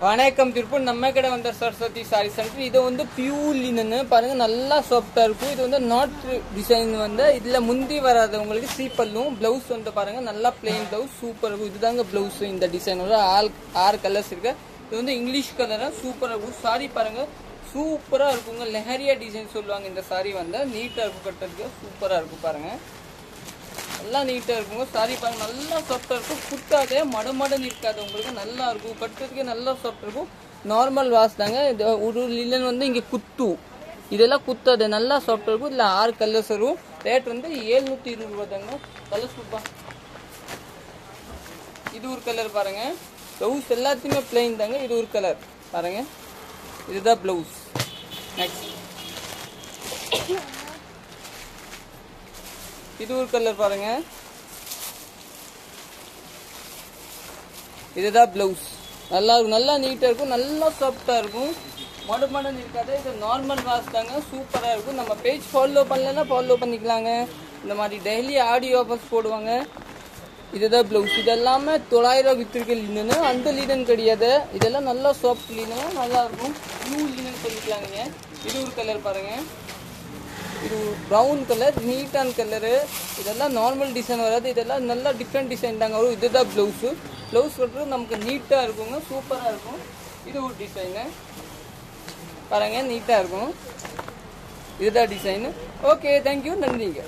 வணக்கம் திருப்பூர் நம்ம கடை வந்த சரஸ்வதி சாரி சென்டர். இது வந்து பியூர் லினன்னு பாருங்க, நல்லா சாஃப்டா இருக்கும். இது வந்து நாட் டிசைன் வந்து இதுல முந்தி வராது உங்களுக்கு சீப்பல்லும். பிளவுஸ் வந்து பாருங்க நல்லா பிளெயின் பிளவுஸ் சூப்பர் இருக்கும். இதுதாங்க பிளவுஸ். இந்த டிசைனோட 6 கலர்ஸ் இருக்கு. இது வந்து இங்கிலீஷ் கலரா சூப்பரா இருக்கும். சாரி பாருங்க சூப்பரா இருக்குங்க. லெஹரியா டிசைன் சொல்லுவாங்க. இந்த சாரி வந்து நீட்டா இருக்கும், கட்டுறதுக்கு சூப்பரா இருக்கும். பாருங்க நல்லா நீட்டாக இருக்குங்க. சாரி பாருங்க நல்லா சாஃப்டாக இருக்கும். குத்தாதே மடமடன்னு இருக்காது உங்களுக்கு. நல்லா இருக்கும், கட்டுறதுக்கே நல்லா சாஃப்டாக இருக்கும். நார்மல் வாஷ் தாங்க. இது ஒரு லினன் வந்து இங்கே குத்து, இதெல்லாம் குத்தாது, நல்லா சாஃப்டாக இருக்கும். இதில் 6 கலர்ஸ் வரும். ரேட் வந்து 720 ரூபா தாங்க. கலர்ஸ் ரூபா. இது ஒரு கலர் பாருங்க. ப்ளவுஸ் எல்லாத்தையுமே பிளெயின் தாங்க. இது ஒரு கலர் பாருங்க, இதுதான் ப்ளவுஸ். நெக்ஸ்ட் இது ஒரு கலர் பாருங்க, இதுதான் பிளவுஸ். நல்லா இருக்கும், நல்லா நீட்டா இருக்கும், நல்லா சாஃப்டா இருக்கும், மடமடன்னு இருக்காது. இது நார்மல் வாஷ் தாங்க, சூப்பரா இருக்கும். நம்ம பேஜ் ஃபாலோ பண்ணலன்னா ஃபாலோ பண்ணிக்கலாங்க. இந்த மாதிரி டெய்லி ஆடியோ ஆஃபர்ஸ் போடுவாங்க. இதுதான் பிளவுஸ். இது எல்லாமே 900 வித்திருக்க லினனு, அந்த லினன் கிடையாது. இதெல்லாம் நல்லா சாஃப்ட் லினன், நல்லா இருக்கும். ப்ளூ லினன் சொல்லிக்கலாங்க. இது ஒரு கலர் பாருங்க, இது ப்ரௌன் கலர், நீட்டான கலரு. இதெல்லாம் நார்மல் டிசைன் வராது, இதெல்லாம் நல்லா டிஃப்ரெண்ட் டிசைன் தாங்க வரும். இதுதான் ப்ளவுஸு. ப்ளவுஸ் கட்டுறது நமக்கு நீட்டாக இருக்குங்க, சூப்பராக இருக்கும். இது ஒரு டிசைனு பாருங்க, நீட்டாக இருக்கும். இதுதான் டிசைனு. ஓகே, தேங்க்யூ, நன்றிங்க.